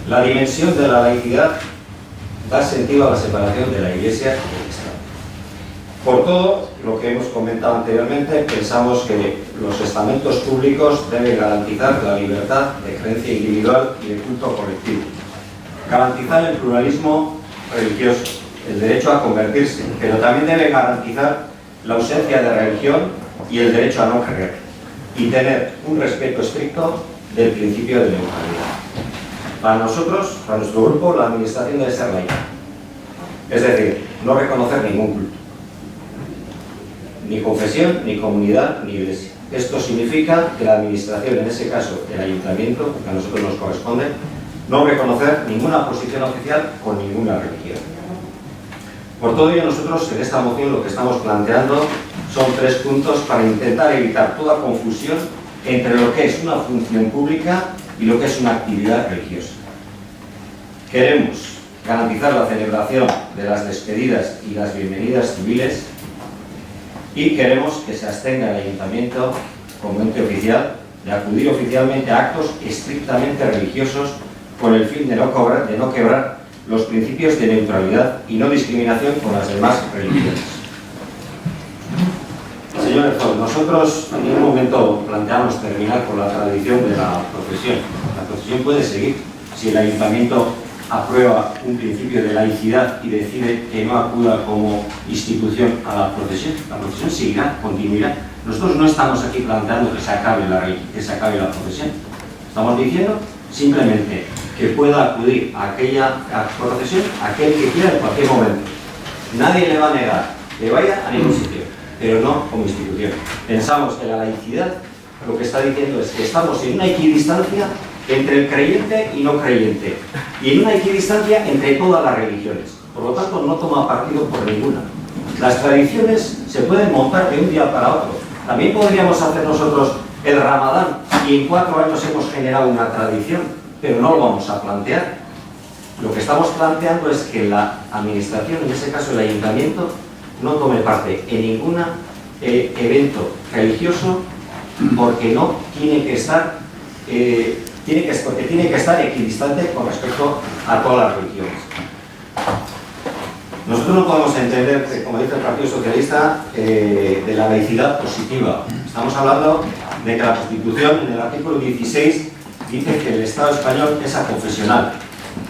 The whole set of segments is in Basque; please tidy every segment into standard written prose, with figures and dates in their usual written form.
La dimensión de la laicidad da sentido a la separación de la Iglesia y del Estado. Por todo lo que hemos comentado anteriormente, pensamos que los estamentos públicos deben garantizar la libertad de creencia individual y de culto colectivo, garantizar el pluralismo religioso, el derecho a convertirse, pero también deben garantizar la ausencia de religión y el derecho a no creer, y tener un respeto estricto del principio de neutralidad. Para nosotros, para nuestro grupo, la administración debe ser laica, es decir, no reconocer ningún culto, ni confesión, ni comunidad, ni iglesia. Esto significa que la administración, en ese caso el ayuntamiento, que a nosotros nos corresponde, no reconocer ninguna posición oficial con ninguna religión. Por todo ello, nosotros en esta moción lo que estamos planteando son 3 puntos para intentar evitar toda confusión entre lo que es una función pública y lo que es una actividad religiosa. Queremos garantizar la celebración de las despedidas y las bienvenidas civiles y queremos que se abstenga el ayuntamiento como ente oficial de acudir oficialmente a actos estrictamente religiosos con el fin de no quebrar los principios de neutralidad y no discriminación con las demás religiones. Señor Erzón, nosotros en ningún momento planteamos terminar con la tradición de la procesión. La procesión puede seguir si el ayuntamiento aprueba un principio de laicidad y decide que no acuda como institución a la procesión. La procesión seguirá, continuará. Nosotros no estamos aquí planteando que se acabe la procesión. Estamos diciendo simplemente que pueda acudir a aquella procesión aquel que quiera en cualquier momento. Nadie le va a negar que vaya a ningún sitio, pero no como institución. Pensamos que la laicidad lo que está diciendo es que estamos en una equidistancia entre el creyente y no creyente, y en una equidistancia entre todas las religiones. Por lo tanto, no toma partido por ninguna. Las tradiciones se pueden montar de un día para otro. También podríamos hacer nosotros el Ramadán y en 4 años hemos generado una tradición, pero no lo vamos a plantear. Lo que estamos planteando es que la administración, en ese caso el ayuntamiento, no tome parte en ningún evento religioso porque no tiene que estar porque tiene que estar equidistante con respecto a todas las religiones. Nosotros no podemos entender, como dice el Partido Socialista, de la laicidad positiva. Estamos hablando de que la Constitución, en el artículo 16, dice que el Estado español es aconfesional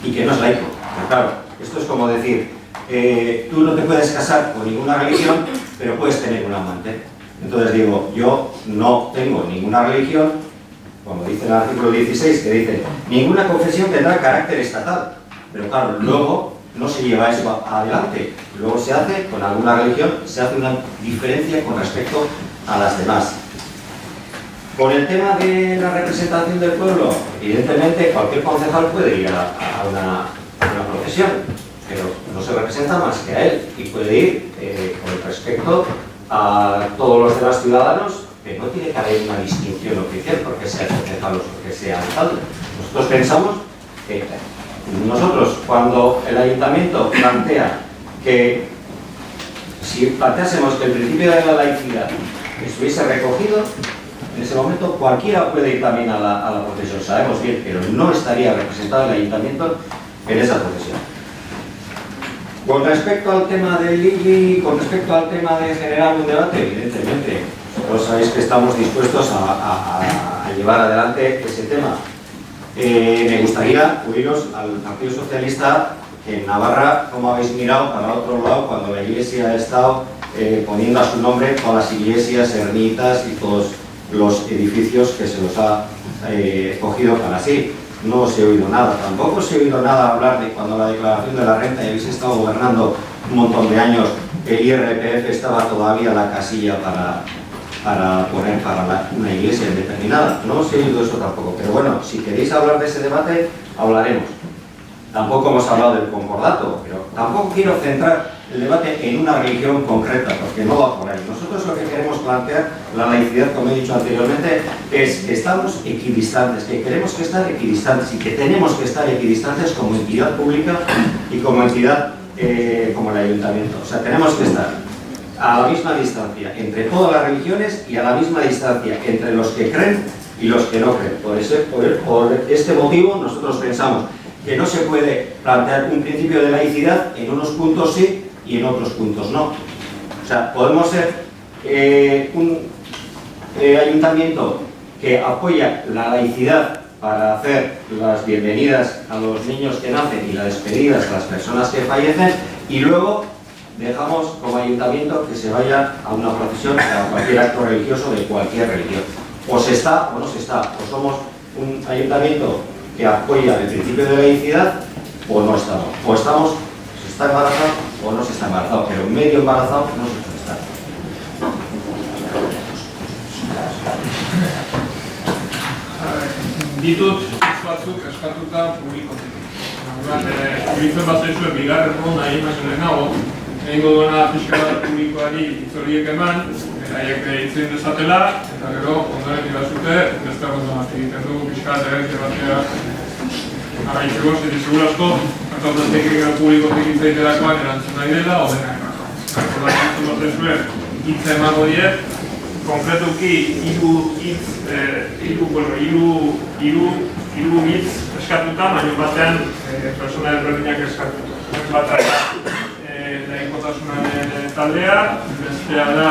y que no es laico. Pero claro, esto es como decir, tú no te puedes casar con ninguna religión, pero puedes tener un amante. Entonces digo, yo no tengo ninguna religión, como dice el artículo 16, que dice, ninguna confesión tendrá carácter estatal. Pero claro, luego no se lleva eso adelante. Luego se hace, con alguna religión, se hace una diferencia con respecto a las demás. Con el tema de la representación del pueblo, evidentemente cualquier concejal puede ir a una procesión, pero no se representa más que a él y puede ir con respecto a todos los demás ciudadanos, que no tiene que haber una distinción oficial porque sea concejal o porque sea alcalde. Nosotros pensamos que cuando el ayuntamiento plantea que si planteásemos que el principio de la laicidad estuviese recogido, en ese momento cualquiera puede ir también a la procesión, sabemos bien, pero no estaría representado el ayuntamiento en esa procesión. Con respecto al tema del IGI, con respecto al tema de generar un debate, evidentemente, vosotros sabéis que estamos dispuestos a llevar adelante ese tema. Me gustaría oíros al Partido Socialista en Navarra, cómo habéis mirado para otro lado cuando la Iglesia ha estado poniendo a su nombre todas las iglesias, ermitas y todos los edificios que se los ha escogido para sí. No os he oído nada, tampoco os he oído nada hablar de cuando la declaración de la renta y habéis estado gobernando un montón de años, el IRPF estaba todavía la casilla para poner para una iglesia determinada. No os he oído eso tampoco, pero bueno, si queréis hablar de ese debate, hablaremos. Tampoco hemos hablado del concordato, pero tampoco quiero centrar el debate en una religión concreta, porque no va por ahí. Nosotros lo que queremos plantear, la laicidad, como he dicho anteriormente, es que estamos equidistantes, que queremos que estar equidistantes y que tenemos que estar equidistantes como entidad pública y como entidad como el ayuntamiento. O sea, tenemos que estar a la misma distancia entre todas las religiones y a la misma distancia entre los que creen y los que no creen. Por este motivo, nosotros pensamos que no se puede plantear un principio de laicidad en unos puntos sí y en otros puntos no. O sea, podemos ser un ayuntamiento que apoya la laicidad para hacer las bienvenidas a los niños que nacen y las despedidas a las personas que fallecen, y luego dejamos como ayuntamiento que se vaya a una procesión, a cualquier acto religioso de cualquier religión. O se está o no se está, o somos un ayuntamiento que apoya el principio de laicidad, o no estamos. O estamos, se está embarazado o no se está embarazado, pero medio embarazado no se puede estar. Ditut batzuk eskatuta publikotik. Publikoen bazaizue bigarren nahi emazioen nago, egingo duena pixka bat publikoari hitz horiek eman, haiek hitzen dezatela, eta gero ondoren ibazute beste ronda bat egiten dugu pixka bat egerke batea araitzeko, zeti segur asko, hartautatik egin publikotik hitz egiterakoan erantzun nahi dela, o denak bako. Horretzen bazaizue hitz emango diet, konkretuki hiru hitz eskatuta, baina batean persona ezberdinak eskatuta. Bata laikotasunaren taldea, bestea da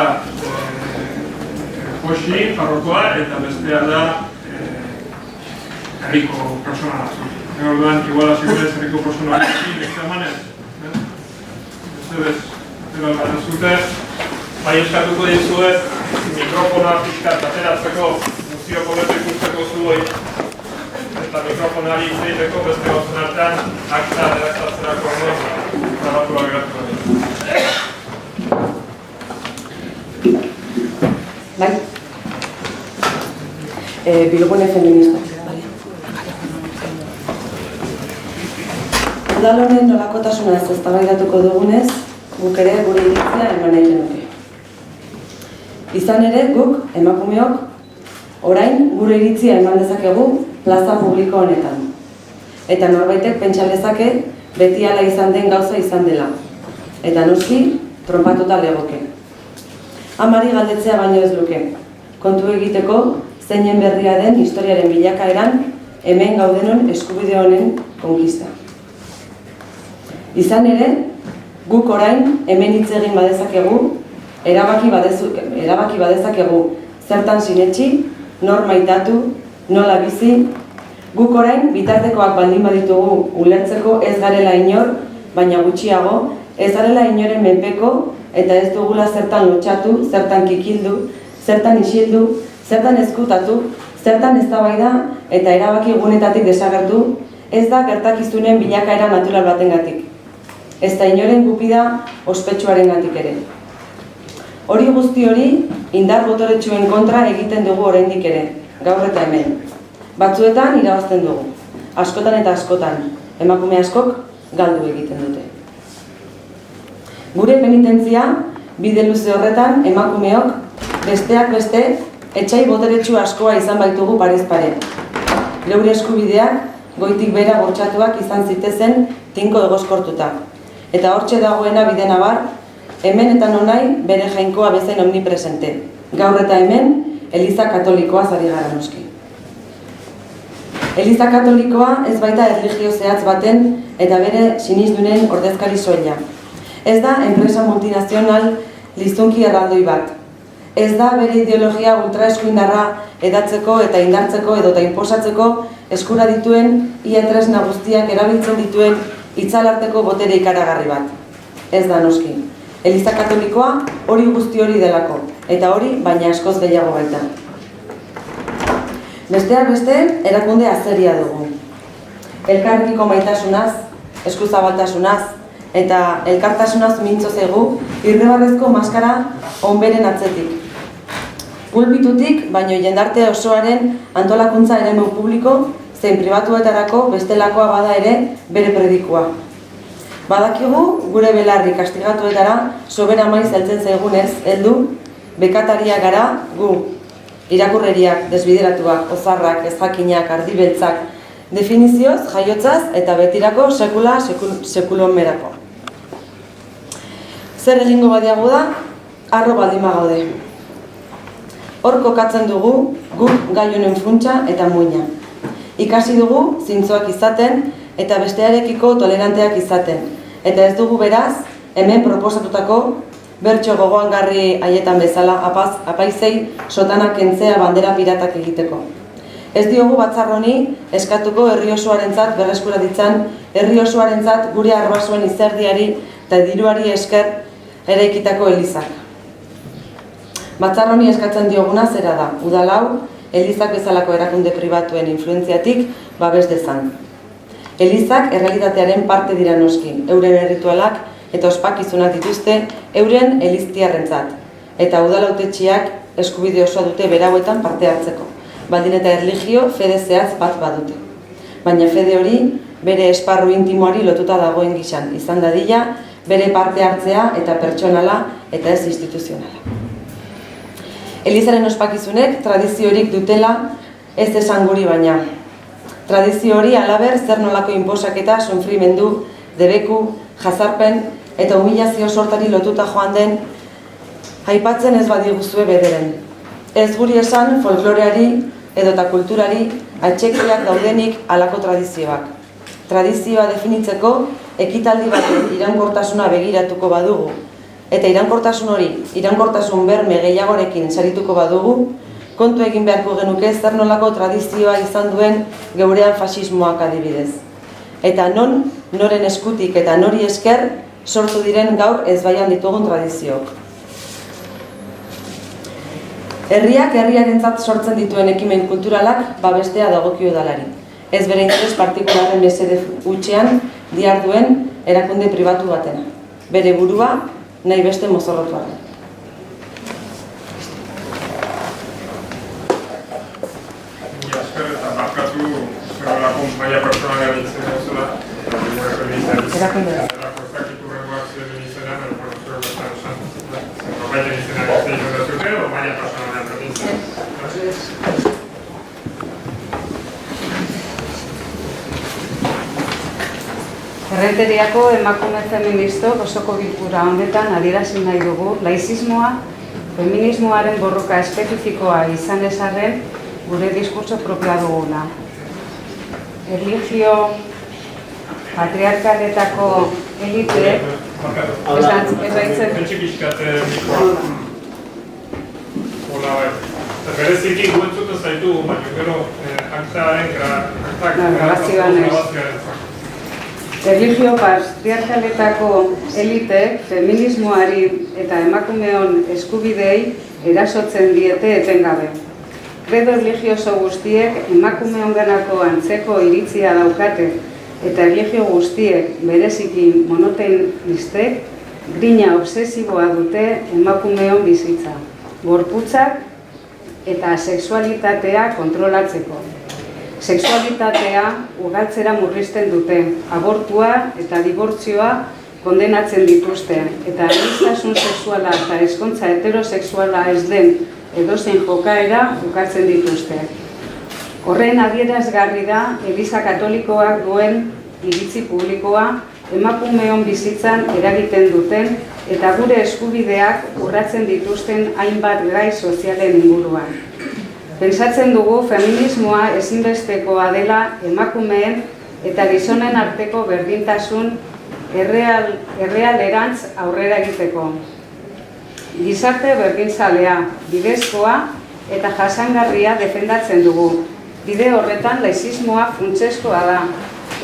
Josi, parrokoa, eta bestea da herriko persona. Orduan, igual hasi berez herriko persona beste emanez. Beste bez, zera gara bai eskatuko dizuet, mikrofona pixkat ateratzeko, muzioko bete ikusteko zuoi, eta mikrofonari izteiteko beste gauzen artean, akta redaktatzerako orduan, grabatu geratuko dira. Bai? Bilgune feminista. Udal honen nolakotasunaz eztabaidatuko dugunez, guk ere gure iritzia eman nahi genuke. Izan ere, guk, emakumeok, orain gure iritzia eman dezakegu plaza publiko honetan. Eta norbaitek pentsa lezake beti hala izan den gauza izan dela. Eta noski, tronpatuta legoke. Amari galdetzea baino ez luke. Kontu egiteko, zeinen berria den historiaren bilakaeran, hemen gaudenon eskubide honen konkista. Izan ere, guk orain hemen hitz egin badezakegu, erabaki badezakegu zertan sinetsi, nor maitatu, nola bizi, guk orain bitartekoak baldin baditugu ulertzeko ez garela inor, baina gutxiago, ez garela inoren menpeko eta ez dugula zertan lotxatu, zertan kikildu, zertan isildu, zertan ezkutatu, zertan eztabaida eta erabaki gunetatik desagertu, ez da gertakizunen bilakaera natural batengatik. Ez da inoren gupida ospetsuarengatik ere. Hori guzti hori, indar botoretsuen kontra egiten dugu oraindik ere, gaur eta hemen. Batzuetan irabazten dugu, askotan eta askotan, emakume askok galdu egiten dute. Gure penitentzia, bide luze horretan, emakumeok, besteak beste, etsai boteretsu askoa izan baitugu parez pare. Geure eskubideak, goitik bera bortxatuak izan zitezen tinko egoskortuta. Eta hortxe dagoena bide nabar, hemen eta nonai bere jainkoa bezain omnipresente. Gaur eta hemen, Eliza Katolikoa ari gara noski. Eliza Katolikoa ez baita erlijio zehatz baten eta bere sinisdunen ordezkari soila. Ez da enpresa multinazional lizunki erraldoi bat. Ez da bere ideologia ultraeskuindarra edatzeko eta indartzeko edota inposatzeko eskura dituen ia tresna guztiak erabiltzen dituen itzalarteko botere ikaragarri bat. Ez da noski. Eliza Katolikoa hori guzti hori delako, eta hori baina askoz gehiago baita. Besteak beste, erakunde azeria dugu. Elkarrekiko maitasunaz, eskuzabaltasunaz, eta elkartasunaz mintzo zaigu irrebarrezko maskara onberen atzetik. Pulpitutik, baino jendarte osoaren antolakuntza eremu publiko, zein pribatuetarako bestelakoa bada ere bere predikua. Badakigu, gure belarri kastigatuetara sobera maiz heltzen zaigunez, heldu, bekataria gara, gu, irakurreriak, desbideratuak, ozarrak, ezjakinak, ardibeltzak, definizioz, jaiotzaz eta betirako sekula sekulon merako. Zer egingo badiagu da, harro baldima gaude. Hor kokatzen dugu, guk gai honen funtsa eta muina. Ikasi dugu, zintzoak izaten, eta bestearekiko toleranteak izaten. Eta ez dugu beraz, hemen proposatutako bertso gogoangarri haietan bezala apaizei sotanak kentzea bandera piratak egiteko. Ez diogu batzar honi eskatuko herri osoarentzat berreskura ditzan, herri osoarentzat gure arbasoen izerdiari eta diruari esker eraikitako elizak. Batzar honi eskatzen dioguna zera da, udal hau, elizak bezalako erakunde pribatuen influentziatik babes dezan. Elizak errealitatearen parte dira noski, euren erritualak eta ospakizunak dituzte euren eliztiarrentzat, eta udal hautetxiak eskubide osoa dute berauetan parte hartzeko, baldin eta erlijio fede zehatz bat badute. Baina fede hori bere esparru intimoari lotuta dagoen gizan, izan dadila bere parte hartzea eta pertsonala eta ez instituzionala. Elizaren ospakizunek tradiziorik dutela ez esan guri baina. Tradizio hori halaber zer nolako inposaketa, sufrimendu, debeku, jazarpen eta humilazio sortari lotuta joan den aipatzen ez badiguzue bederen. Ez guri esan folkloreari edota kulturari atxekiak daudenik halako tradizioak. Tradizioa definitzeko ekitaldi baten iraunkortasuna begiratuko badugu, eta iraunkortasun hori, iraunkortasun berme gehiagorekin sarituko badugu, kontu egin beharko genuke zer nolako tradizioa izan duen geurean faxismoak adibidez. Eta noren eskutik eta nori esker sortu diren gaur ezbaian ditugun tradiziok. Herriak herriarentzat sortzen dituen ekimen kulturalak babestea dagokio udalari. Ez bere interes partikularren mesede hutsean diharduen erakunde pribatu batena. Bere burua nahi beste mozorrotuaren. Eta markatu zerrelako maia personalea ditzen duzula, erakunde da. Erakostakitu rengoak ziren izenean, zero bertan esan. Norbaiten izenean ez egin da zute, o maia personalea ditzen. Errenteriako emakume feministok osoko bilkura honetan adierazi nahi dugu laizismoa, feminismoaren borroka espezifikoa izan ezarren gure diskurtso propioa duguna. Erlijio patriarkaletako eliteek ez baitzen... Pentsikizkate mikoa. Hola, bai. Bereziki guentzuta zaitu, baina gero aktaaren grabazioan ez. Erlijio patriarkaletako eliteek feminismoari eta emakumeon eskubidei erasotzen diete etengabe. Credo erlijioso guztiek emakumeonganako antzeko iritzia daukate eta erlijio guztiek bereziki monoteistek grina obsesiboa dute emakumeon bizitza, gorputzak eta sexualitatea kontrolatzeko. Sexualitatea ugaltzera murrizten dute, abortua eta dibortzioa kondenatzen dituzte, eta aniztasun sexuala eta ezkontza heterosexuala ez den edozein jokaera ukatzen dituzte. Horren adierazgarri da Eliza Katolikoak duen iritzi publikoa emakumeon bizitzan eragiten duten eta gure eskubideak urratzen dituzten hainbat gai sozialen inguruan. Pentsatzen dugu feminismoa ezinbestekoa dela emakumeen eta gizonen arteko berdintasun errealerantz aurrera egiteko. Gizarte berdinzalea, bidezkoa eta jasangarria defendatzen dugu. Bide horretan laizismoa funtsezkoa da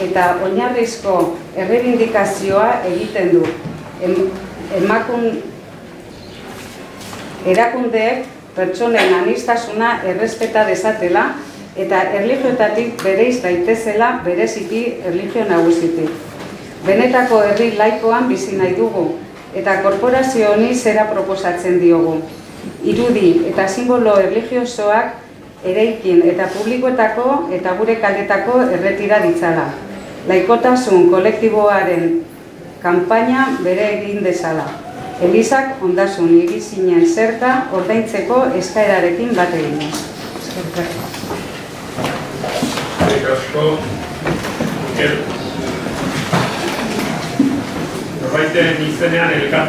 eta oinarrizko errebindikazioa egiten du. Erakundeek pertsonen aniztasuna errespeta dezatela eta erlijioetatik bereiz daitezela bereziki erlijio nagusitik. Benetako herri laikoan bizi nahi dugu eta korporazio honi zera proposatzen diogu. Irudi eta simbolo erlijiosoak eraikin eta publikoetako eta gure kaldetako erretira ditzala. Laikotasun kolektiboaren kanpaina bere egin dezala. Elizak ondasun irizinen zerta ordaintzeko eskaerarekin bat eginez. Eskerrik asko. Norbaiten izenean elkarte